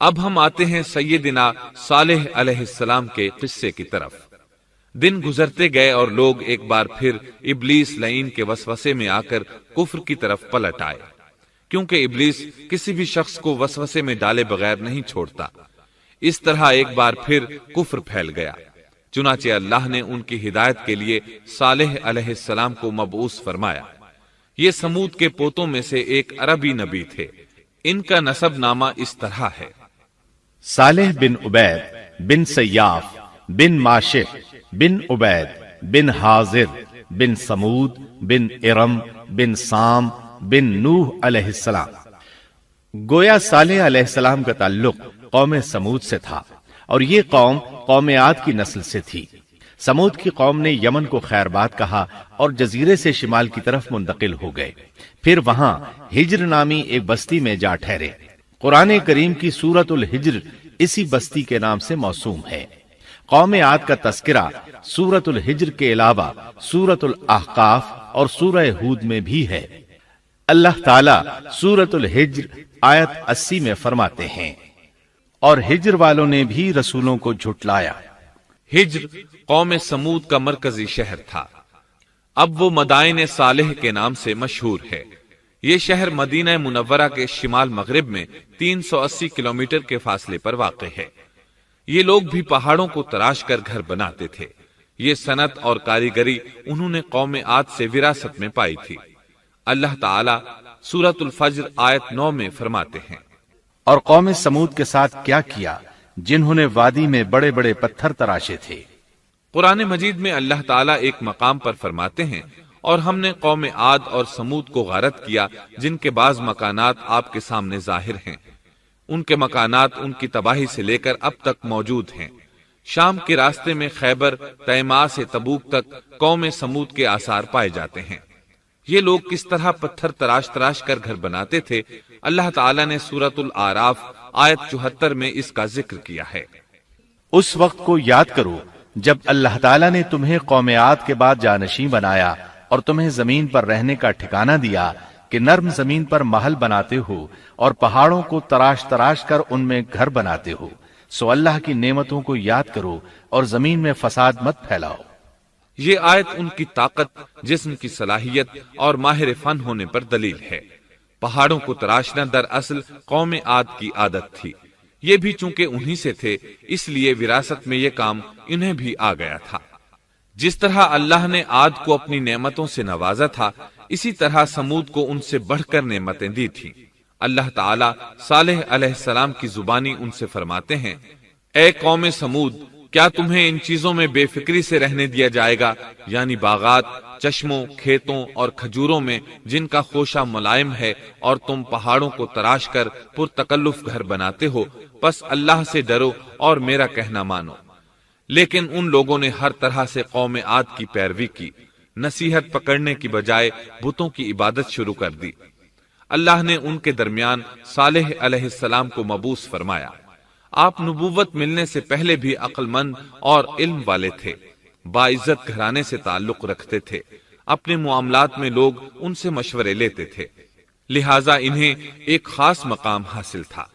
اب ہم آتے ہیں سیدنا صالح علیہ السلام کے قصے کی طرف۔ دن گزرتے گئے اور لوگ ایک بار پھر ابلیس لعین کے وسوسے میں آ کر کفر کی طرف پلٹ آئے، کیونکہ ابلیس کسی بھی شخص کو وسوسے میں ڈالے بغیر نہیں چھوڑتا۔ اس طرح ایک بار پھر کفر پھیل گیا، چنانچہ اللہ نے ان کی ہدایت کے لیے صالح علیہ السلام کو مبعوث فرمایا۔ یہ سمود کے پوتوں میں سے ایک عربی نبی تھے۔ ان کا نسب نامہ اس طرح ہے: صالح بن عبید بن سیاف بن ماشق بن عبید بن حاضر بن سمود بن ارم بن سام بن نوح علیہ السلام۔ گویا صالح علیہ السلام کا تعلق قوم سمود سے تھا، اور یہ قوم عاد کی نسل سے تھی۔ سمود کی قوم نے یمن کو خیر باد کہا اور جزیرے سے شمال کی طرف منتقل ہو گئے، پھر وہاں ہجر نامی ایک بستی میں جا ٹھہرے۔ قرآن کریم کی سورۃ الحجر اسی بستی کے نام سے موسوم ہے۔ قوم عاد کا تذکرہ سورۃ الحجر کے علاوہ سورۃ الاحقاف اور سورہ ہود میں بھی ہے۔ اللہ تعالیٰ سورۃ الحجر آیت 80 میں فرماتے ہیں، اور ہجر والوں نے بھی رسولوں کو جھٹلایا۔ ہجر قوم سمود کا مرکزی شہر تھا۔ اب وہ مدائن صالح کے نام سے مشہور ہے۔ یہ شہر مدینہ منورہ کے شمال مغرب میں 380 کلومیٹر کے فاصلے پر واقع ہے۔ یہ لوگ بھی پہاڑوں کو تراش کر گھر بناتے تھے۔ یہ صنعت اور کاریگری انہوں نے قوم عاد سے وراثت میں پائی تھی۔ اللہ تعالیٰ سورۃ الفجر آیت 9 میں فرماتے ہیں، اور قوم سمود کے ساتھ کیا کیا جنہوں نے وادی میں بڑے بڑے پتھر تراشے تھے۔ قرآن مجید میں اللہ تعالیٰ ایک مقام پر فرماتے ہیں، اور ہم نے قوم عاد اور سمود کو غارت کیا جن کے بعض مکانات آپ کے سامنے ظاہر ہیں۔ ان کے مکانات ان کی تباہی سے لے کر اب تک موجود ہیں۔ شام کے راستے میں خیبر، تیما سے تبوک تک قوم سمود کے آثار پائے جاتے ہیں۔ یہ لوگ کس طرح پتھر تراش تراش کر گھر بناتے تھے، اللہ تعالیٰ نے سورۃ الاعراف آیت 74 میں اس کا ذکر کیا ہے۔ اس وقت کو یاد کرو جب اللہ تعالیٰ نے تمہیں قوم عاد کے بعد جانشین بنایا اور تمہیں زمین پر رہنے کا ٹھکانہ دیا کہ نرم زمین پر محل بناتے ہو اور پہاڑوں کو تراش تراش کر ان میں گھر بناتے ہو۔ سو اللہ کی نعمتوں کو یاد کرو اور زمین میں فساد مت پھیلاؤ۔ یہ آیت ان کی طاقت، جسم کی صلاحیت اور ماہر فن ہونے پر دلیل ہے۔ پہاڑوں کو تراشنا دراصل قوم عاد کی عادت تھی۔ یہ بھی چونکہ انہی سے تھے، اس لیے وراثت میں یہ کام انہیں بھی آ گیا تھا۔ جس طرح اللہ نے عاد کو اپنی نعمتوں سے نوازا تھا، اسی طرح سمود کو ان سے بڑھ کر نعمتیں دی تھیں۔ اللہ تعالیٰ صالح علیہ السلام کی زبانی ان سے فرماتے ہیں، اے قوم سمود، کیا تمہیں ان چیزوں میں بے فکری سے رہنے دیا جائے گا، یعنی باغات، چشموں، کھیتوں اور کھجوروں میں جن کا خوشہ ملائم ہے، اور تم پہاڑوں کو تراش کر پرتکلف گھر بناتے ہو؟ پس اللہ سے ڈرو اور میرا کہنا مانو۔ لیکن ان لوگوں نے ہر طرح سے قوم عاد کی پیروی کی، نصیحت پکڑنے کی بجائے بتوں کی عبادت شروع کر دی۔ اللہ نے ان کے درمیان صالح علیہ السلام کو مبعوث فرمایا۔ آپ نبوت ملنے سے پہلے بھی عقل مند اور علم والے تھے، باعزت گھرانے سے تعلق رکھتے تھے، اپنے معاملات میں لوگ ان سے مشورے لیتے تھے، لہٰذا انہیں ایک خاص مقام حاصل تھا۔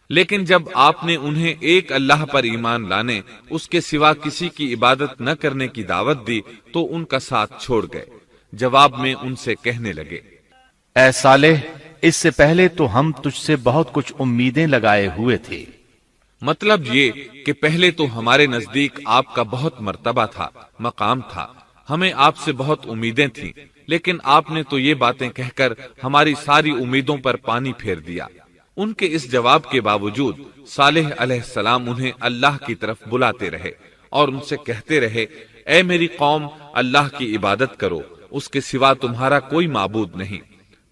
لیکن جب آپ نے انہیں ایک اللہ پر ایمان لانے، اس کے سوا کسی کی عبادت نہ کرنے کی دعوت دی تو ان کا ساتھ چھوڑ گئے۔ جواب میں ان سے کہنے لگے، اے صالح، اس سے پہلے تو ہم تجھ سے بہت کچھ امیدیں لگائے ہوئے تھے۔ مطلب یہ کہ پہلے تو ہمارے نزدیک آپ کا بہت مرتبہ تھا، مقام تھا، ہمیں آپ سے بہت امیدیں تھیں، لیکن آپ نے تو یہ باتیں کہہ کر ہماری ساری امیدوں پر پانی پھیر دیا۔ ان کے اس جواب کے باوجود صالح علیہ السلام انہیں اللہ کی طرف بلاتے رہے اور ان سے کہتے رہے، اے میری قوم، اللہ کی عبادت کرو، اس کے سوا تمہارا کوئی معبود نہیں۔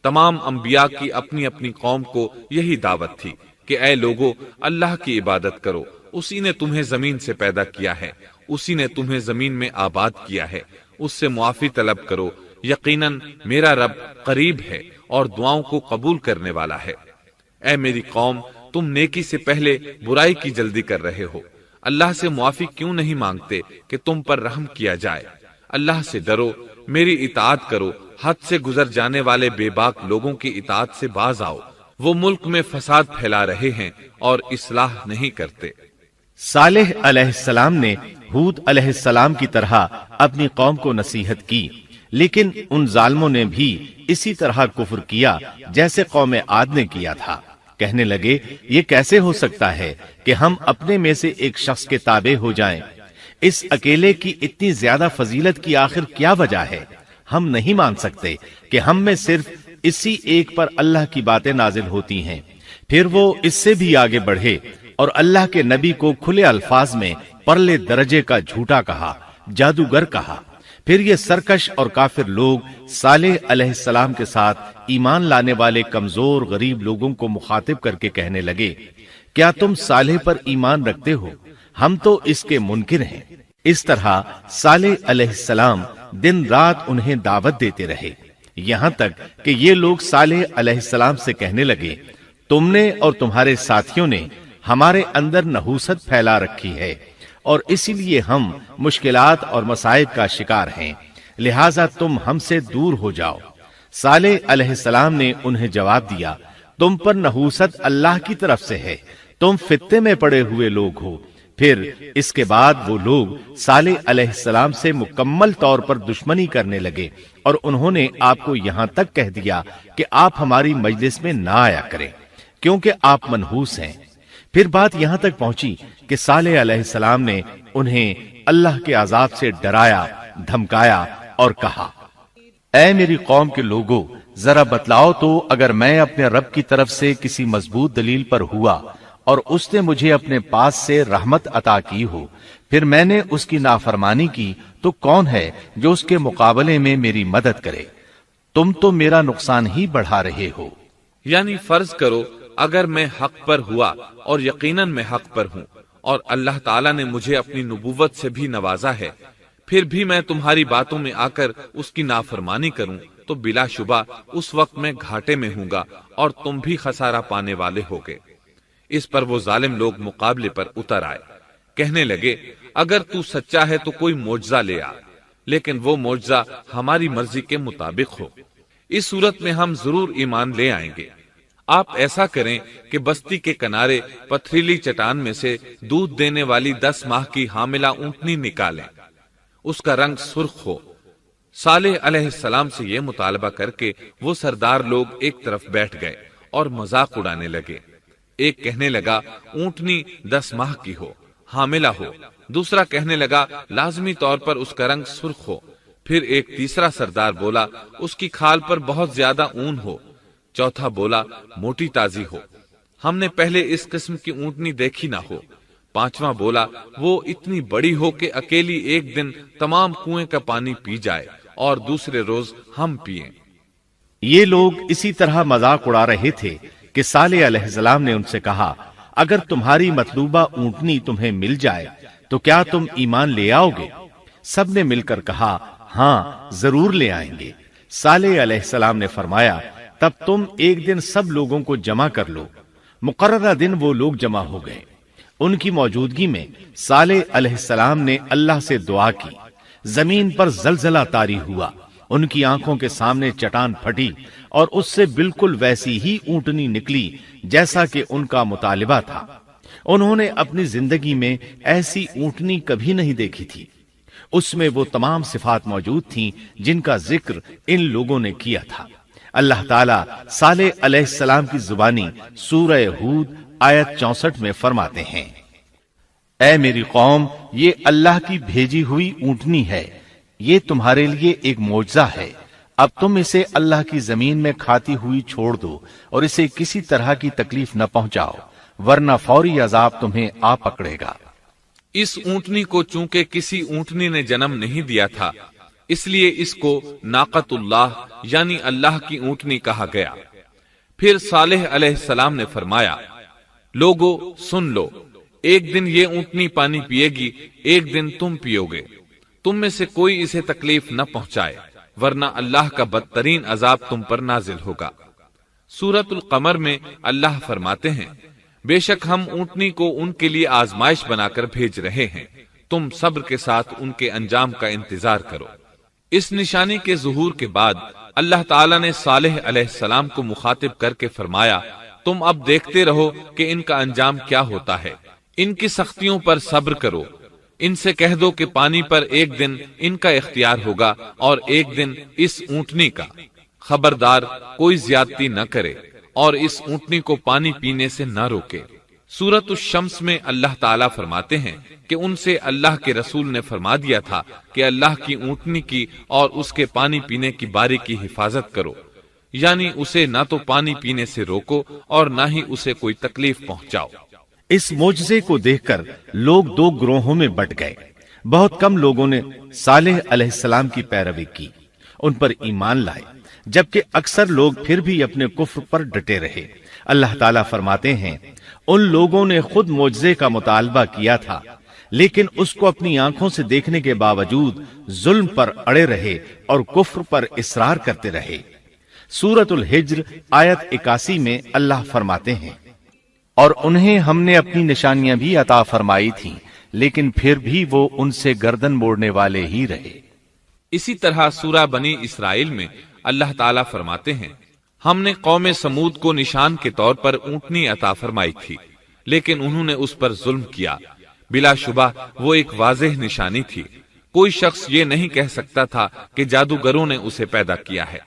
تمام انبیاء کی اپنی اپنی قوم کو یہی دعوت تھی کہ اے لوگو، اللہ کی عبادت کرو، اسی نے تمہیں زمین سے پیدا کیا ہے، اسی نے تمہیں زمین میں آباد کیا ہے، اس سے معافی طلب کرو، یقیناً میرا رب قریب ہے اور دعاؤں کو قبول کرنے والا ہے۔ اے میری قوم، تم نیکی سے پہلے برائی کی جلدی کر رہے ہو، اللہ سے معافی کیوں نہیں مانگتے کہ تم پر رحم کیا جائے؟ اللہ سے ڈرو، میری اطاعت کرو، حد سے گزر جانے والے بے باک لوگوں کی اطاعت سے باز آؤ، وہ ملک میں فساد پھیلا رہے ہیں اور اصلاح نہیں کرتے۔ صالح علیہ السلام نے ہود علیہ السلام کی طرح اپنی قوم کو نصیحت کی، لیکن ان ظالموں نے بھی اسی طرح کفر کیا جیسے قوم عاد نے کیا تھا۔ کہنے لگے یہ کیسے ہو سکتا ہے کہ ہم اپنے میں سے ایک شخص کے تابع ہو جائیں؟ اس اکیلے کی اتنی زیادہ فضیلت کی آخر کیا وجہ ہے؟ ہم نہیں مان سکتے کہ ہم میں صرف اسی ایک پر اللہ کی باتیں نازل ہوتی ہیں۔ پھر وہ اس سے بھی آگے بڑھے اور اللہ کے نبی کو کھلے الفاظ میں پرلے درجے کا جھوٹا کہا، جادوگر کہا۔ پھر یہ سرکش اور کافر لوگ صالح علیہ السلام کے ساتھ ایمان لانے والے کمزور غریب لوگوں کو مخاطب کر کے کہنے لگے، کیا تم صالح پر ایمان رکھتے ہو؟ ہم تو اس کے منکر ہیں۔ اس طرح صالح علیہ السلام دن رات انہیں دعوت دیتے رہے، یہاں تک کہ یہ لوگ صالح علیہ السلام سے کہنے لگے، تم نے اور تمہارے ساتھیوں نے ہمارے اندر نحوست پھیلا رکھی ہے اور اسی لیے ہم مشکلات اور مصائب کا شکار ہیں، لہٰذا تم ہم سے دور ہو جاؤ۔ صالح علیہ السلام نے انہیں جواب دیا، تم پر نحوست اللہ کی طرف سے ہے، تم فتنے میں پڑے ہوئے لوگ ہو۔ پھر اس کے بعد وہ لوگ صالح علیہ السلام سے مکمل طور پر دشمنی کرنے لگے اور انہوں نے آپ کو یہاں تک کہہ دیا کہ آپ ہماری مجلس میں نہ آیا کریں کیونکہ آپ منحوس ہیں۔ پھر بات یہاں تک پہنچی کہ صالح علیہ السلام نے انہیں اللہ کے عذاب سے ڈرایا، دھمکایا اور کہا، اے میری قوم کے لوگوں، ذرا بتلاؤ تو اگر میں اپنے رب کی طرف سے کسی مضبوط دلیل پر ہوا اور اس نے مجھے اپنے پاس سے رحمت عطا کی ہو، پھر میں نے اس کی نافرمانی کی، تو کون ہے جو اس کے مقابلے میں میری مدد کرے؟ تم تو میرا نقصان ہی بڑھا رہے ہو۔ یعنی فرض کرو اگر میں حق پر ہوا اور یقیناً میں حق پر ہوں اور اللہ تعالیٰ نے مجھے اپنی نبوت سے بھی نوازا ہے، پھر بھی میں تمہاری باتوں میں آ کر اس کی نافرمانی کروں تو بلا شبہ اس وقت میں گھاٹے میں ہوں گا اور تم بھی خسارہ پانے والے ہوگے۔ اس پر وہ ظالم لوگ مقابلے پر اتر آئے، کہنے لگے اگر تو سچا ہے تو کوئی معجزہ لے آ، لیکن وہ معجزہ ہماری مرضی کے مطابق ہو، اس صورت میں ہم ضرور ایمان لے آئیں گے۔ آپ ایسا کریں کہ بستی کے کنارے پتھریلی چٹان میں سے دودھ دینے والی 10 ماہ کی حاملہ اونٹنی نکالیں، اس کا رنگ سرخ ہو۔ صالح علیہ السلام سے یہ مطالبہ کر کے وہ سردار لوگ ایک طرف بیٹھ گئے اور مذاق اڑانے لگے۔ ایک کہنے لگا اونٹنی 10 ماہ کی ہو، حاملہ ہو۔ دوسرا کہنے لگا لازمی طور پر اس کا رنگ سرخ ہو۔ پھر ایک تیسرا سردار بولا اس کی کھال پر بہت زیادہ اون ہو۔ چوتھا بولا موٹی تازی ہو، ہم نے پہلے اس قسم کی اونٹنی دیکھی نہ ہو۔ پانچواں بولا وہ اتنی بڑی ہو کہ اکیلی ایک دن تمام کنویں کا پانی پی جائے اور دوسرے روز ہم پئیں۔ یہ لوگ اسی طرح مذاق اڑا رہے تھے کہ صالح علیہ السلام نے ان سے کہا، اگر تمہاری مطلوبہ اونٹنی تمہیں مل جائے تو کیا تم ایمان لے آؤ گے؟ سب نے مل کر کہا، ہاں ضرور لے آئیں گے۔ صالح علیہ السلام نے فرمایا، تب تم ایک دن سب لوگوں کو جمع کر لو۔ مقررہ دن وہ لوگ جمع ہو گئے۔ ان کی موجودگی میں صالح علیہ السلام نے اللہ سے دعا کی، زمین پر زلزلہ طاری ہوا، ان کی آنکھوں کے سامنے چٹان پھٹی اور اس سے بالکل ویسی ہی اونٹنی نکلی جیسا کہ ان کا مطالبہ تھا۔ انہوں نے اپنی زندگی میں ایسی اونٹنی کبھی نہیں دیکھی تھی۔ اس میں وہ تمام صفات موجود تھیں جن کا ذکر ان لوگوں نے کیا تھا۔ اللہ تعالیٰ صالح علیہ السلام کی زبانی سورہ ہود آیت 64 میں فرماتے ہیں، اے میری قوم، یہ اللہ کی بھیجی ہوئی اونٹنی ہے، یہ تمہارے لیے ایک معجزہ ہے۔ اب تم اسے اللہ کی زمین میں کھاتی ہوئی چھوڑ دو اور اسے کسی طرح کی تکلیف نہ پہنچاؤ، ورنہ فوری عذاب تمہیں آ پکڑے گا۔ اس اونٹنی کو چونکہ کسی اونٹنی نے جنم نہیں دیا تھا، اس لیے اس کو ناقۃ اللہ یعنی اللہ کی اونٹنی کہا گیا۔ پھر صالح علیہ السلام نے فرمایا، لوگو سن لو، ایک دن یہ اونٹنی پانی پیے گی، ایک دن تم پیو گے، تم میں سے کوئی اسے تکلیف نہ پہنچائے، ورنہ اللہ کا بدترین عذاب تم پر نازل ہوگا۔ سورۃ القمر میں اللہ فرماتے ہیں، بے شک ہم اونٹنی کو ان کے لیے آزمائش بنا کر بھیج رہے ہیں، تم صبر کے ساتھ ان کے انجام کا انتظار کرو۔ اس نشانی کے ظہور کے بعد اللہ تعالیٰ نے صالح علیہ السلام کو مخاطب کر کے فرمایا، تم اب دیکھتے رہو کہ ان کا انجام کیا ہوتا ہے۔ ان کی سختیوں پر صبر کرو۔ ان سے کہہ دو کہ پانی پر ایک دن ان کا اختیار ہوگا اور ایک دن اس اونٹنی کا۔ خبردار کوئی زیادتی نہ کرے اور اس اونٹنی کو پانی پینے سے نہ روکے۔ سورۃ الشمس میں اللہ تعالیٰ فرماتے ہیں کہ ان سے اللہ کے رسول نے فرما دیا تھا کہ اللہ کی اونٹنی کی اور اس کے پانی پینے کی باری کی حفاظت کرو، یعنی اسے نہ تو پانی پینے سے روکو اور نہ ہی اسے کوئی تکلیف پہنچاؤ۔ اس معجزے کو دیکھ کر لوگ دو گروہوں میں بٹ گئے۔ بہت کم لوگوں نے صالح علیہ السلام کی پیروی کی، ان پر ایمان لائے، جبکہ اکثر لوگ پھر بھی اپنے کفر پر ڈٹے رہے۔ اللہ تعالیٰ فرماتے ہیں ان لوگوں نے خود معجزے کا مطالبہ کیا تھا، لیکن اس کو اپنی آنکھوں سے دیکھنے کے باوجود ظلم پر اڑے رہے اور کفر پر اصرار کرتے رہے۔ سورۃ الحجر آیت 81 میں اللہ فرماتے ہیں اور انہیں ہم نے اپنی نشانیاں بھی عطا فرمائی تھیں، لیکن پھر بھی وہ ان سے گردن موڑنے والے ہی رہے۔ اسی طرح سورہ بنی اسرائیل میں اللہ تعالیٰ فرماتے ہیں ہم نے قوم سمود کو نشان کے طور پر اونٹنی عطا فرمائی تھی، لیکن انہوں نے اس پر ظلم کیا۔ بلا شبہ وہ ایک واضح نشانی تھی، کوئی شخص یہ نہیں کہہ سکتا تھا کہ جادوگروں نے اسے پیدا کیا ہے۔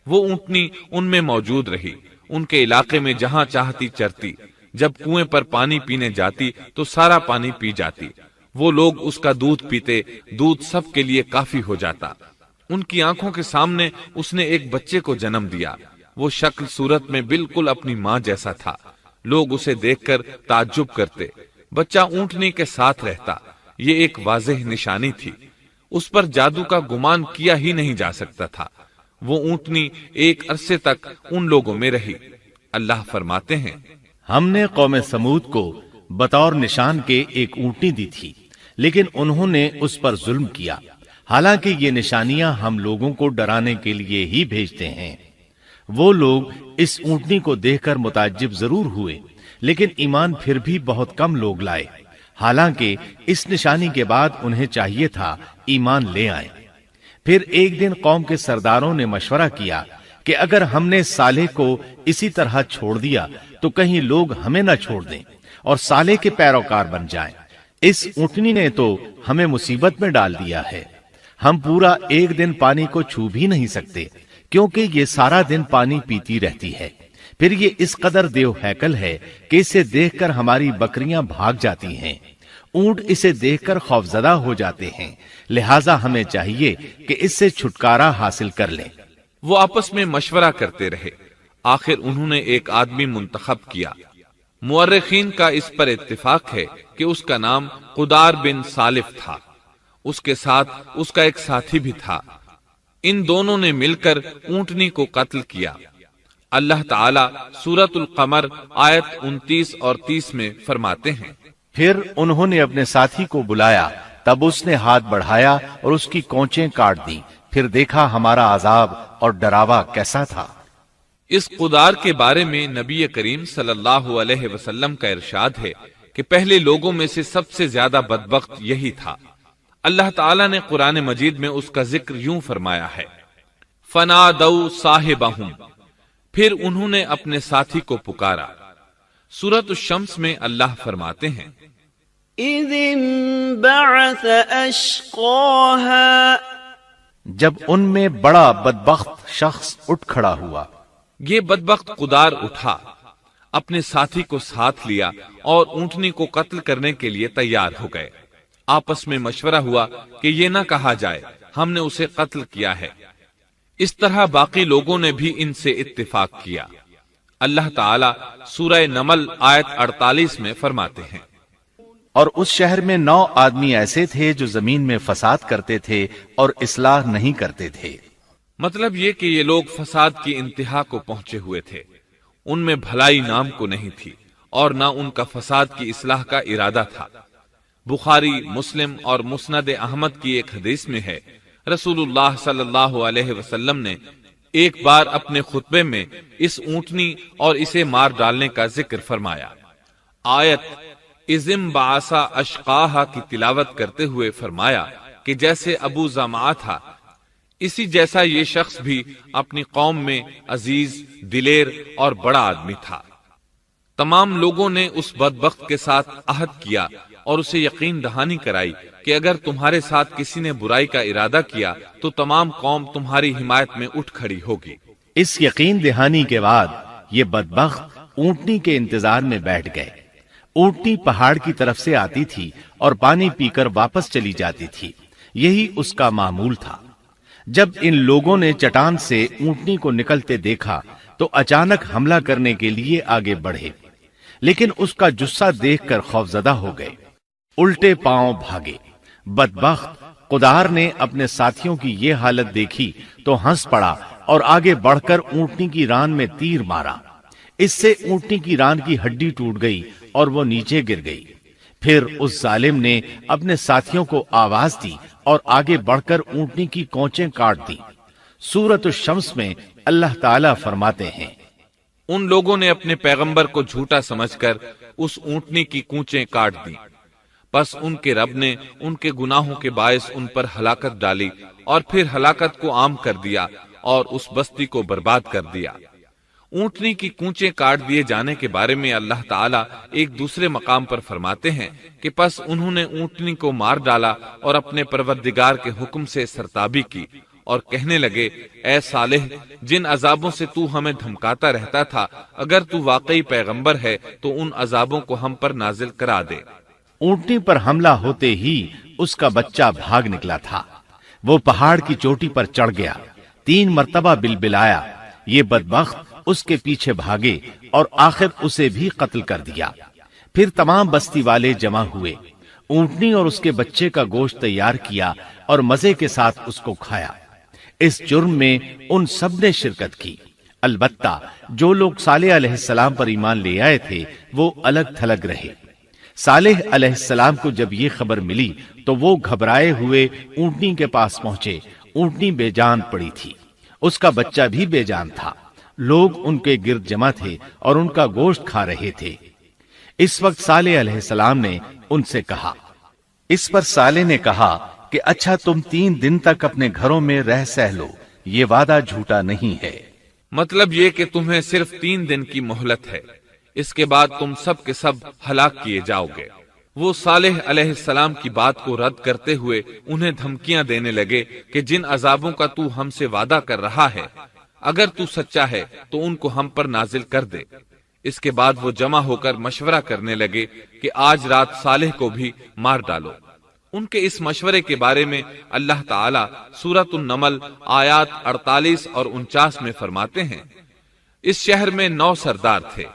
وہ اونٹنی ان میں موجود رہی، ان کے علاقے میں جہاں چاہتی چرتی، جب کنویں پر پانی پینے جاتی تو سارا پانی پی جاتی۔ وہ لوگ اس کا دودھ پیتے، دودھ سب کے لیے کافی ہو جاتا۔ ان کی آنکھوں کے سامنے اس نے ایک بچے کو جنم دیا، وہ شکل صورت میں بالکل اپنی ماں جیسا تھا۔ لوگ اسے دیکھ کر تعجب کرتے، بچہ اونٹنی کے ساتھ رہتا، یہ ایک واضح نشانی تھی۔ اس پر جادو کا گمان کیا ہی نہیں جا سکتا تھا۔ وہ اونٹنی ایک عرصے تک ان لوگوں میں رہی۔ اللہ فرماتے ہیں ہم نے قوم سمود کو بطور نشان کے ایک اونٹنی دی تھی، لیکن انہوں نے اس پر ظلم کیا، حالانکہ یہ نشانیاں ہم لوگوں کو ڈرانے کے لیے ہی بھیجتے ہیں۔ وہ لوگ اس اونٹنی کو دیکھ کر متعجب ضرور ہوئے، لیکن ایمان پھر بھی بہت کم لوگ لائے، حالانکہ اس نشانی کے بعد انہیں چاہیے تھا ایمان لے آئیں۔ پھر ایک دن قوم کے سرداروں نے مشورہ کیا کہ اگر ہم نے صالح کو اسی طرح چھوڑ دیا تو کہیں لوگ ہمیں نہ چھوڑ دیں اور صالح کے پیروکار بن جائیں۔ اس اونٹنی نے تو ہمیں مصیبت میں ڈال دیا ہے، ہم پورا ایک دن پانی کو چھو بھی نہیں سکتے، کیونکہ یہ سارا دن پانی پیتی رہتی ہے۔ پھر یہ اس قدر دیو ہیکل ہے کہ اسے دیکھ کر ہماری بکریاں بھاگ جاتی ہیں، اونٹ اسے دیکھ کر خوفزدہ ہو جاتے ہیں، لہٰذا ہمیں چاہیے کہ اس سے چھٹکارا حاصل کر لیں۔ وہ آپس میں مشورہ کرتے رہے، آخر انہوں نے ایک آدمی منتخب کیا۔ مورخین کا اس پر اتفاق ہے کہ اس کا نام قدار بن سالف تھا، اس کے ساتھ اس کا ایک ساتھی بھی تھا۔ ان دونوں نے مل کر اونٹنی کو قتل کیا۔ اللہ تعالی سورۃ القمر آیت 29 اور 30 میں فرماتے ہیں پھر انہوں نے اپنے ساتھی کو بلایا، تب اس نے ہاتھ بڑھایا اور اس کی کونچیں کاٹ دی، پھر دیکھا ہمارا عذاب اور ڈراوا کیسا تھا۔ اس قدار کے بارے میں نبی کریم صلی اللہ علیہ وسلم کا ارشاد ہے کہ پہلے لوگوں میں سے سب سے زیادہ بدبخت یہی تھا۔ اللہ تعالیٰ نے قرآن مجید میں اس کا ذکر یوں فرمایا ہے فَنَادَوْا صَاحِبَهُمْ، پھر انہوں نے اپنے ساتھی کو پکارا۔ سورۃ الشمس میں اللہ فرماتے ہیں إِذِ انبَعَثَ أَشْقَاهَا، جب ان میں بڑا بدبخت شخص اٹھ کھڑا ہوا۔ یہ بدبخت قدار اٹھا، اپنے ساتھی کو ساتھ لیا اور اونٹنی کو قتل کرنے کے لیے تیار ہو گئے۔ آپس میں مشورہ ہوا کہ یہ نہ کہا جائے ہم نے اسے قتل کیا ہے۔ اس طرح باقی لوگوں نے بھی ان سے اتفاق کیا۔ اللہ تعالیٰ سورہ نمل آیت 48 میں فرماتے ہیں اور اس شہر میں 9 آدمی ایسے تھے جو زمین میں فساد کرتے تھے اور اصلاح نہیں کرتے تھے۔ مطلب یہ کہ یہ لوگ فساد کی انتہا کو پہنچے ہوئے تھے، ان میں بھلائی نام کو نہیں تھی اور نہ ان کا فساد کی اصلاح کا ارادہ تھا۔ بخاری، مسلم اور مسند احمد کی ایک حدیث میں ہے رسول اللہ صلی اللہ علیہ وسلم نے ایک بار اپنے خطبے میں اس اونٹنی اور اسے مار ڈالنے کا ذکر فرمایا۔ آیت اذم بعثا اشقاہا کی تلاوت کرتے ہوئے فرمایا کہ جیسے ابو زمعہ تھا، اسی جیسا یہ شخص بھی اپنی قوم میں عزیز، دلیر اور بڑا آدمی تھا۔ تمام لوگوں نے اس بدبخت کے ساتھ عہد کیا اور اسے یقین دہانی کرائی کہ اگر تمہارے ساتھ کسی نے برائی کا ارادہ کیا تو تمام قوم تمہاری حمایت میں اٹھ کھڑی ہوگی۔ اس یقین دہانی کے بعد یہ بدبخت اونٹنی کے انتظار میں بیٹھ گئے۔ اونٹنی پہاڑ کی طرف سے آتی تھی اور پانی پی کر واپس چلی جاتی تھی، یہی اس کا معمول تھا۔ جب ان لوگوں نے چٹان سے اونٹنی کو نکلتے دیکھا تو اچانک حملہ کرنے کے لیے آگے بڑھے، لیکن اس کا جثہ دیکھ کر خوفزدہ ہو گئے، الٹے پاؤں بھاگے۔ بدبخت قدار نے اپنے ساتھیوں کی یہ حالت دیکھی تو ہنس پڑا اور آگے بڑھ کر اونٹنی کی ران میں تیر مارا۔ اس سے اونٹنی کی ران کی ہڈی ٹوٹ گئی اور وہ نیچے گر گئی۔ پھر اس ظالم نے اپنے ساتھیوں کو آواز دی اور آگے بڑھ کر اونٹنی کی کونچیں کاٹ دی۔ سورۃ الشمس میں اللہ تعالیٰ فرماتے ہیں، ان لوگوں نے اپنے پیغمبر کو جھوٹا سمجھ کر اس اونٹنی کی کونچیں کاٹ دیں، پس ان کے رب نے ان کے گناہوں کے باعث ان پر ہلاکت ڈالی اور پھر ہلاکت کو عام کر دیا اور اس بستی کو برباد کر دیا۔ اونٹنی کی کونچیں کاٹ دیے جانے کے بارے میں اللہ تعالیٰ ایک دوسرے مقام پر فرماتے ہیں کہ پس انہوں نے اونٹنی کو مار ڈالا اور اپنے پروردگار کے حکم سے سرتابی کی اور کہنے لگے، اے صالح، جن عذابوں سے تو ہمیں دھمکاتا رہتا تھا، اگر تو واقعی پیغمبر ہے تو ان عذابوں کو ہم پر نازل کرا دے۔ اونٹنی پر حملہ ہوتے ہی اس کا بچہ بھاگ نکلا تھا۔ وہ پہاڑ کی چوٹی پر چڑھ گیا، 3 مرتبہ بلبلایا۔ یہ بدبخت اس کے پیچھے بھاگے اور آخر اسے بھی قتل کر دیا۔ پھر تمام بستی والے جمع ہوئے، اونٹنی اور اس کے بچے کا گوشت تیار کیا اور مزے کے ساتھ اس کو کھایا۔ اس جرم میں ان سب نے شرکت کی، البتہ جو لوگ صالح علیہ السلام پر ایمان لے آئے تھے وہ الگ تھلگ رہے۔ صالح علیہ السلام کو جب یہ خبر ملی تو وہ گھبرائے ہوئے اونٹنی کے پاس پہنچے۔ اونٹنی بے جان پڑی تھی، اس کا بچہ بھی بے جان تھا۔ لوگ ان کے گرد جمع تھے اور ان کا گوشت کھا رہے تھے۔ اس وقت صالح علیہ السلام نے ان سے کہا، اس پر صالح نے کہا کہ اچھا تم 3 دن تک اپنے گھروں میں رہ سہ لو، یہ وعدہ جھوٹا نہیں ہے۔ مطلب یہ کہ تمہیں صرف 3 دن کی مہلت ہے، اس کے بعد تم سب کے سب ہلاک کیے جاؤ گے۔ وہ صالح علیہ السلام کی بات کو رد کرتے ہوئے انہیں دھمکیاں دینے لگے کہ جن عذابوں کا تو ہم سے وعدہ کر رہا ہے، اگر تو سچا ہے تو ان کو ہم پر نازل کر دے۔ اس کے بعد وہ جمع ہو کر مشورہ کرنے لگے کہ آج رات صالح کو بھی مار ڈالو۔ ان کے اس مشورے کے بارے میں اللہ تعالیٰ سورۃ النمل آیات 48 اور 49 میں فرماتے ہیں، اس شہر میں 9 سردار تھے،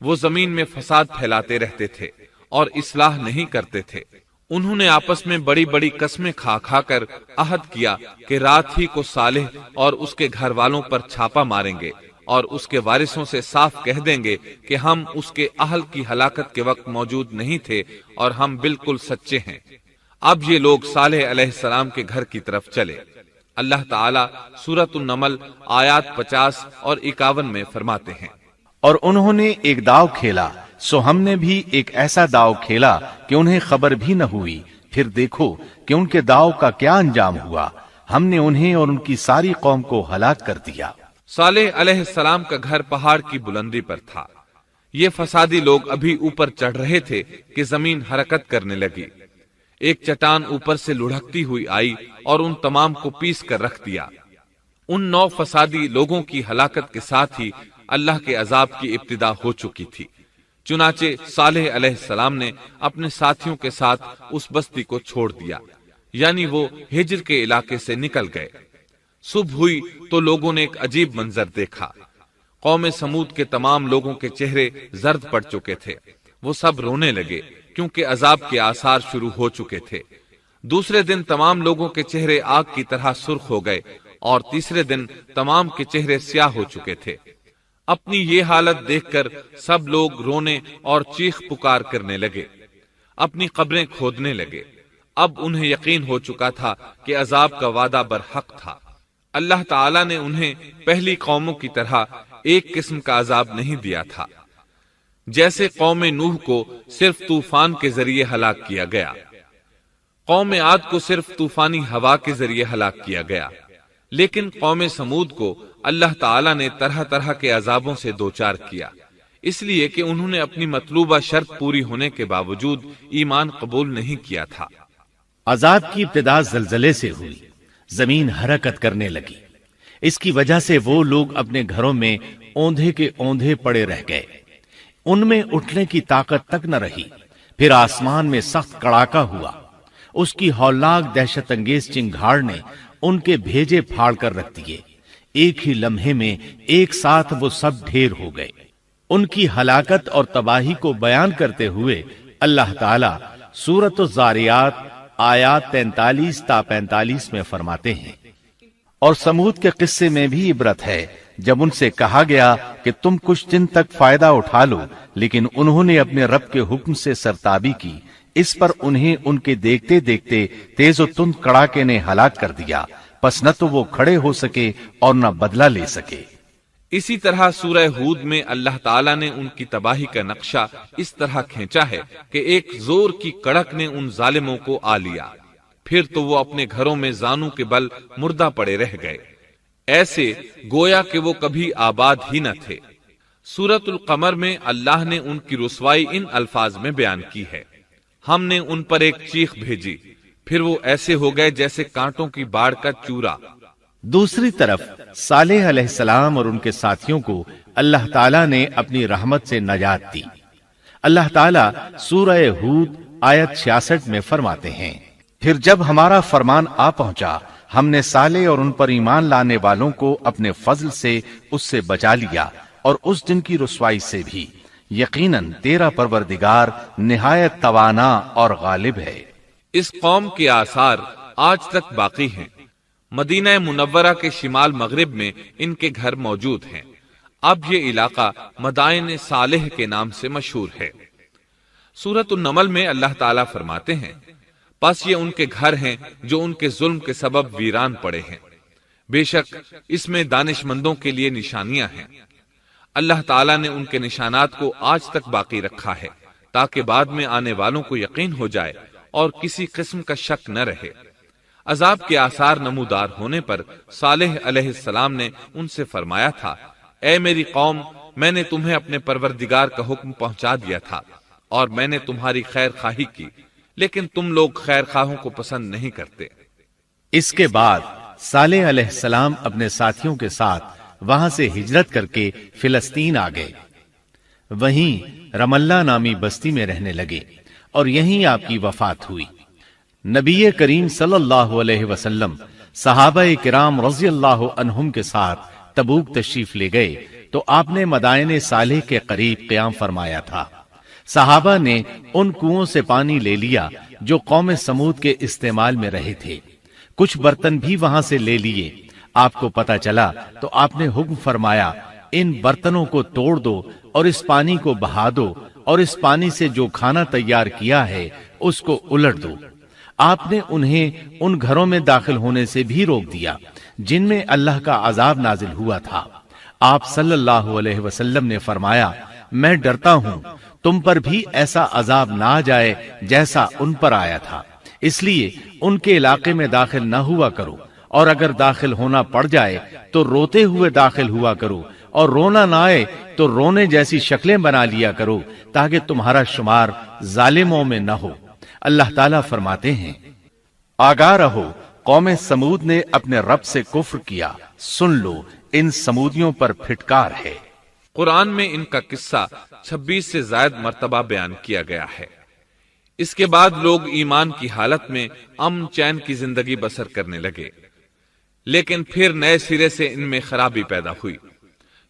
وہ زمین میں فساد پھیلاتے رہتے تھے اور اصلاح نہیں کرتے تھے۔ انہوں نے آپس میں بڑی بڑی قسمیں کھا کھا کر عہد کیا کہ رات ہی کو صالح اور اس کے گھر والوں پر چھاپا ماریں گے اور اس کے وارثوں سے صاف کہہ دیں گے کہ ہم اس کے اہل کی ہلاکت کے وقت موجود نہیں تھے اور ہم بالکل سچے ہیں۔ اب یہ لوگ صالح علیہ السلام کے گھر کی طرف چلے۔ اللہ تعالیٰ سورۃ النمل آیات 50 اور 51 میں فرماتے ہیں، اور انہوں نے ایک داؤ کھیلا، سو ہم نے بھی ایک ایسا داؤ کھیلا کہ انہیں خبر بھی نہ ہوئی۔ پھر دیکھو کہ ان کے داؤ کا کیا انجام ہوا، ہم نے انہیں اور ان کی ساری قوم کو ہلاک کر دیا۔ صالح علیہ السلام کا گھر پہاڑ کی بلندی پر تھا۔ یہ فسادی لوگ ابھی اوپر چڑھ رہے تھے کہ زمین حرکت کرنے لگی۔ ایک چٹان اوپر سے لڑھکتی ہوئی آئی اور ان تمام کو پیس کر رکھ دیا۔ ان 9 فسادی لوگوں کی ہلاکت کے ساتھ ہی اللہ کے عذاب کی ابتدا ہو چکی تھی۔ چنانچہ صالح علیہ السلام نے اپنے ساتھیوں کے ساتھ اس بستی کو چھوڑ دیا، یعنی وہ ہجر کے علاقے سے نکل گئے۔ صبح ہوئی تو لوگوں نے ایک عجیب منظر دیکھا۔ قوم سمود کے تمام لوگوں کے چہرے زرد پڑ چکے تھے، وہ سب رونے لگے کیونکہ عذاب کے آثار شروع ہو چکے تھے۔ دوسرے دن تمام لوگوں کے چہرے آگ کی طرح سرخ ہو گئے اور تیسرے دن تمام کے چہرے سیاہ ہو چکے تھے۔ اپنی یہ حالت دیکھ کر سب لوگ رونے اور چیخ پکار کرنے لگے، اپنی قبریں کھودنے لگے۔ اب انہیں یقین ہو چکا تھا کہ عذاب کا وعدہ برحق تھا۔ اللہ تعالیٰ نے انہیں پہلی قوموں کی طرح ایک قسم کا عذاب نہیں دیا تھا، جیسے قوم نوح کو صرف طوفان کے ذریعے ہلاک کیا گیا، قوم عاد کو صرف طوفانی ہوا کے ذریعے ہلاک کیا گیا، لیکن قوم سمود کو اللہ تعالیٰ نے طرح طرح کے عذابوں سے دوچار کیا۔ اس لیے کہ انہوں نے اپنی مطلوبہ شرط پوری ہونے کے باوجود ایمان قبول نہیں کیا تھا۔ عذاب کی ابتدا زلزلے سے ہوئی، زمین حرکت کرنے لگی۔ اس کی وجہ سے وہ لوگ اپنے گھروں میں اوندھے کے اوندھے پڑے رہ گئے، ان میں اٹھنے کی طاقت تک نہ رہی۔ پھر آسمان میں سخت کڑاکا ہوا، اس کی ہولناک دہشت انگیز چنگھاڑ نے ان کے بھیجے پھاڑ کر رکھ دیے۔ ایک ہی لمحے میں ایک ساتھ وہ سب ڈھیر ہو گئے۔ ان کی ہلاکت اور تباہی کو بیان کرتے ہوئے اللہ تعالی سورۃ الذاریات آیات 43 تا 45 میں فرماتے ہیں، اور سمود کے قصے میں بھی عبرت ہے، جب ان سے کہا گیا کہ تم کچھ دن تک فائدہ اٹھا لو، لیکن انہوں نے اپنے رب کے حکم سے سرتابی کی، اس پر انہیں ان کے دیکھتے دیکھتے تیز و تند کڑاکے نے ہلاک کر دیا، پس نہ تو وہ کھڑے ہو سکے اور نہ بدلہ لے سکے۔ اسی طرح سورہ ہود میں اللہ تعالیٰ نے ان کی تباہی کا نقشہ اس طرح کھینچا ہے کہ ایک زور کی کڑک نے ان ظالموں کو آ لیا، پھر تو وہ اپنے گھروں میں زانوں کے بل مردہ پڑے رہ گئے، ایسے گویا کہ وہ کبھی آباد ہی نہ تھے۔ سورۃ القمر میں اللہ نے ان کی رسوائی ان الفاظ میں بیان کی ہے، ہم نے ان پر ایک چیخ بھیجی، پھر وہ ایسے ہو گئے جیسے کانٹوں کی باڑ کا چورا۔ دوسری طرف صالح علیہ السلام اور ان کے ساتھیوں کو اللہ تعالیٰ نے اپنی رحمت سے نجات دی۔ اللہ تعالیٰ سورہ ہود آیت 66 میں فرماتے ہیں، پھر جب ہمارا فرمان آ پہنچا، ہم نے صالح اور ان پر ایمان لانے والوں کو اپنے فضل سے اس سے بچا لیا اور اس دن کی رسوائی سے بھی۔ یقیناً تیرا پروردگار نہایت توانا اور غالب ہے۔ اس قوم کے آثار آج تک باقی ہیں۔ مدینہ منورہ کے شمال مغرب میں ان کے گھر موجود ہیں۔ اب یہ علاقہ مدائن صالح کے نام سے مشہور ہے۔ سورۃ النمل میں اللہ تعالیٰ فرماتے ہیں، پس یہ ان کے گھر ہیں جو ان کے ظلم کے سبب ویران پڑے ہیں، بے شک اس میں دانش مندوں کے لیے نشانیاں ہیں۔ اللہ تعالیٰ نے ان کے نشانات کو آج تک باقی رکھا ہے تاکہ بعد میں آنے والوں کو یقین ہو جائے اور کسی قسم کا شک نہ رہے۔ عذاب کے آثار نمودار ہونے پر صالح علیہ السلام نے ان سے فرمایا تھا، اے میری قوم، میں نے تمہیں اپنے پروردگار کا حکم پہنچا دیا تھا اور میں نے تمہاری خیر خواہی کی، لیکن تم لوگ خیر خواہوں کو پسند نہیں کرتے۔ اس کے بعد صالح علیہ السلام اپنے ساتھیوں کے ساتھ وہاں سے ہجرت کر کے فلسطین آ گئے، وہیں رملہ نامی بستی میں رہنے لگے اور یہیں آپ کی وفات ہوئی۔ نبی کریم صلی اللہ علیہ وسلم صحابہ کرام رضی اللہ عنہم کے ساتھ تبوک تشریف لے گئے تو آپ نے مدائن صالح کے قریب قیام فرمایا تھا۔ صحابہ نے ان کنووں سے پانی لے لیا جو قوم سمود کے استعمال میں رہے تھے، کچھ برتن بھی وہاں سے لے لیے۔ آپ کو پتہ چلا تو آپ نے حکم فرمایا، ان برتنوں کو توڑ دو اور اس پانی کو بہا دو اور اس پانی سے جو کھانا تیار کیا ہے اس کو الٹ دو۔ آپ نے انہیں ان گھروں میں داخل ہونے سے بھی روک دیا جن میں اللہ کا عذاب نازل ہوا تھا۔ آپ صلی اللہ علیہ وسلم نے فرمایا، میں ڈرتا ہوں تم پر بھی ایسا عذاب نہ آ جائے جیسا ان پر آیا تھا، اس لیے ان کے علاقے میں داخل نہ ہوا کرو، اور اگر داخل ہونا پڑ جائے تو روتے ہوئے داخل ہوا کرو، اور رونا نہ آئے تو رونے جیسی شکلیں بنا لیا کرو تاکہ تمہارا شمار ظالموں میں نہ ہو۔ اللہ تعالیٰ فرماتے ہیں، آگاہ رہو، قوم سمود نے اپنے رب سے کفر کیا، سن لو ان سمودیوں پر پھٹکار ہے۔ قرآن میں ان کا قصہ 26 سے زائد مرتبہ بیان کیا گیا ہے۔ اس کے بعد لوگ ایمان کی حالت میں امن چین کی زندگی بسر کرنے لگے، لیکن پھر نئے سرے سے ان میں خرابی پیدا ہوئی۔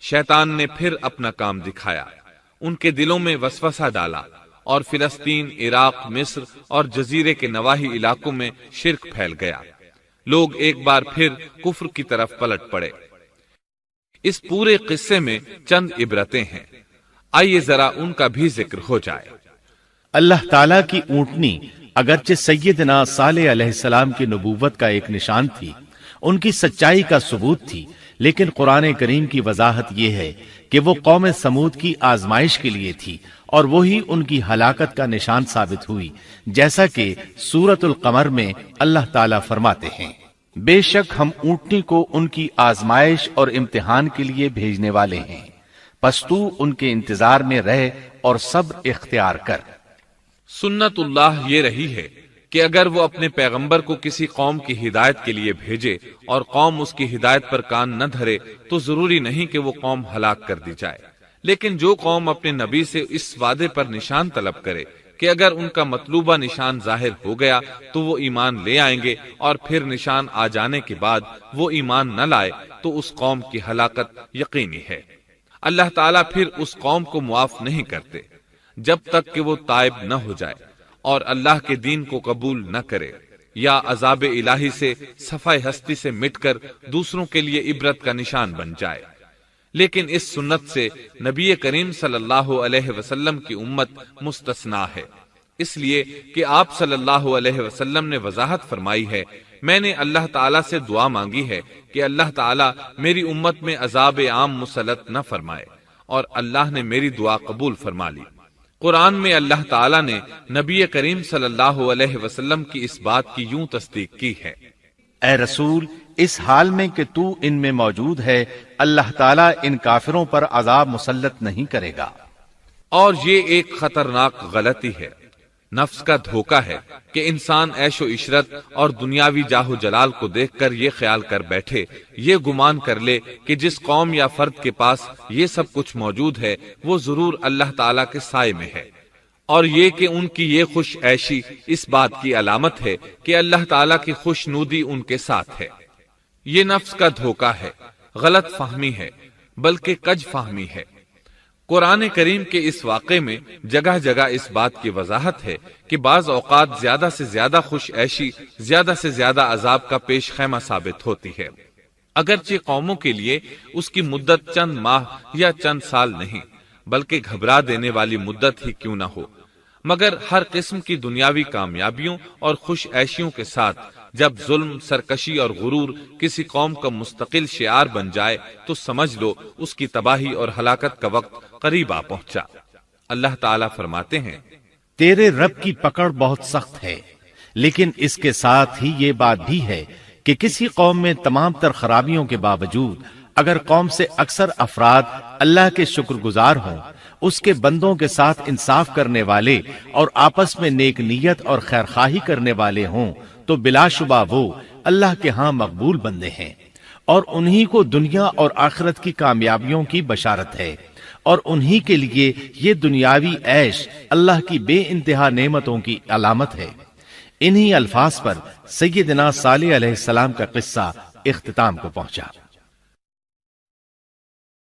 شیطان نے پھر اپنا کام دکھایا، ان کے دلوں میں وسوسہ ڈالا اور فلسطین، عراق، مصر اور جزیرے کے نواحی علاقوں میں شرک پھیل گیا۔ لوگ ایک بار پھر کفر کی طرف پلٹ پڑے۔ اس پورے قصے میں چند عبرتیں ہیں، آئیے ذرا ان کا بھی ذکر ہو جائے۔ اللہ تعالیٰ کی اونٹنی اگرچہ سیدنا صالح علیہ السلام کی نبوت کا ایک نشان تھی، ان کی سچائی کا ثبوت تھی، لیکن قرآن کریم کی وضاحت یہ ہے کہ وہ قوم سمود کی آزمائش کے لیے تھی اور وہی ان کی ہلاکت کا نشان ثابت ہوئی، جیسا کہ سورۃ القمر میں اللہ تعالیٰ فرماتے ہیں، بے شک ہم اونٹنی کو ان کی آزمائش اور امتحان کے لیے بھیجنے والے ہیں، پس تو ان کے انتظار میں رہ اور صبر اختیار کر۔ سنت اللہ یہ رہی ہے کہ اگر وہ اپنے پیغمبر کو کسی قوم کی ہدایت کے لیے بھیجے اور قوم اس کی ہدایت پر کان نہ دھرے تو ضروری نہیں کہ وہ قوم ہلاک کر دی جائے، لیکن جو قوم اپنے نبی سے اس وعدے پر نشان طلب کرے کہ اگر ان کا مطلوبہ نشان ظاہر ہو گیا تو وہ ایمان لے آئیں گے، اور پھر نشان آ جانے کے بعد وہ ایمان نہ لائے تو اس قوم کی ہلاکت یقینی ہے۔ اللہ تعالیٰ پھر اس قوم کو معاف نہیں کرتے جب تک کہ وہ تائب نہ ہو جائے اور اللہ کے دین کو قبول نہ کرے، یا عذاب الہی سے صفحہ ہستی سے مٹ کر دوسروں کے لیے عبرت کا نشان بن جائے۔ لیکن اس سنت سے نبی کریم صلی اللہ علیہ وسلم کی امت مستثنا ہے، اس لیے کہ آپ صلی اللہ علیہ وسلم نے وضاحت فرمائی ہے، میں نے اللہ تعالیٰ سے دعا مانگی ہے کہ اللہ تعالیٰ میری امت میں عذاب عام مسلط نہ فرمائے، اور اللہ نے میری دعا قبول فرما لی۔ قرآن میں اللہ تعالیٰ نے نبی کریم صلی اللہ علیہ وسلم کی اس بات کی یوں تصدیق کی ہے، اے رسول، اس حال میں کہ تو ان میں موجود ہے، اللہ تعالیٰ ان کافروں پر عذاب مسلط نہیں کرے گا۔ اور یہ ایک خطرناک غلطی ہے، نفس کا دھوکہ ہے کہ انسان عیش و عشرت اور دنیاوی جاہ و جلال کو دیکھ کر یہ خیال کر بیٹھے، یہ گمان کر لے کہ جس قوم یا فرد کے پاس یہ سب کچھ موجود ہے وہ ضرور اللہ تعالیٰ کے سائے میں ہے، اور یہ کہ ان کی یہ خوش عیشی اس بات کی علامت ہے کہ اللہ تعالیٰ کی خوشنودی ان کے ساتھ ہے۔ یہ نفس کا دھوکہ ہے، غلط فہمی ہے، بلکہ کج فہمی ہے۔ قرآن کریم کے اس واقعے میں جگہ جگہ اس بات کی وضاحت ہے کہ بعض اوقات زیادہ سے زیادہ خوش عیشی زیادہ سے زیادہ عذاب کا پیش خیمہ ثابت ہوتی ہے، اگرچہ قوموں کے لیے اس کی مدت چند ماہ یا چند سال نہیں بلکہ گھبرا دینے والی مدت ہی کیوں نہ ہو، مگر ہر قسم کی دنیاوی کامیابیوں اور خوش عیشیوں کے ساتھ جب ظلم، سرکشی اور غرور کسی قوم کا مستقل شعار بن جائے تو سمجھ لو اس کی تباہی اور ہلاکت کا وقت قریب آ پہنچا۔ اللہ تعالیٰ فرماتے ہیں، تیرے رب کی پکڑ بہت سخت ہے، لیکن اس کے ساتھ ہی یہ بات بھی ہے کہ کسی قوم میں تمام تر خرابیوں کے باوجود اگر قوم سے اکثر افراد اللہ کے شکر گزار ہوں، اس کے بندوں کے ساتھ انصاف کرنے والے اور آپس میں نیک نیت اور خیر خواہی کرنے والے ہوں تو بلا شبہ وہ اللہ کے ہاں مقبول بندے ہیں، اور انہی کو دنیا اور آخرت کی کامیابیوں کی بشارت ہے، اور انہی کے لیے یہ دنیاوی عیش اللہ کی بے انتہا نعمتوں کی علامت ہے۔ انہی الفاظ پر سیدنا صالح علیہ السلام کا قصہ اختتام کو پہنچا۔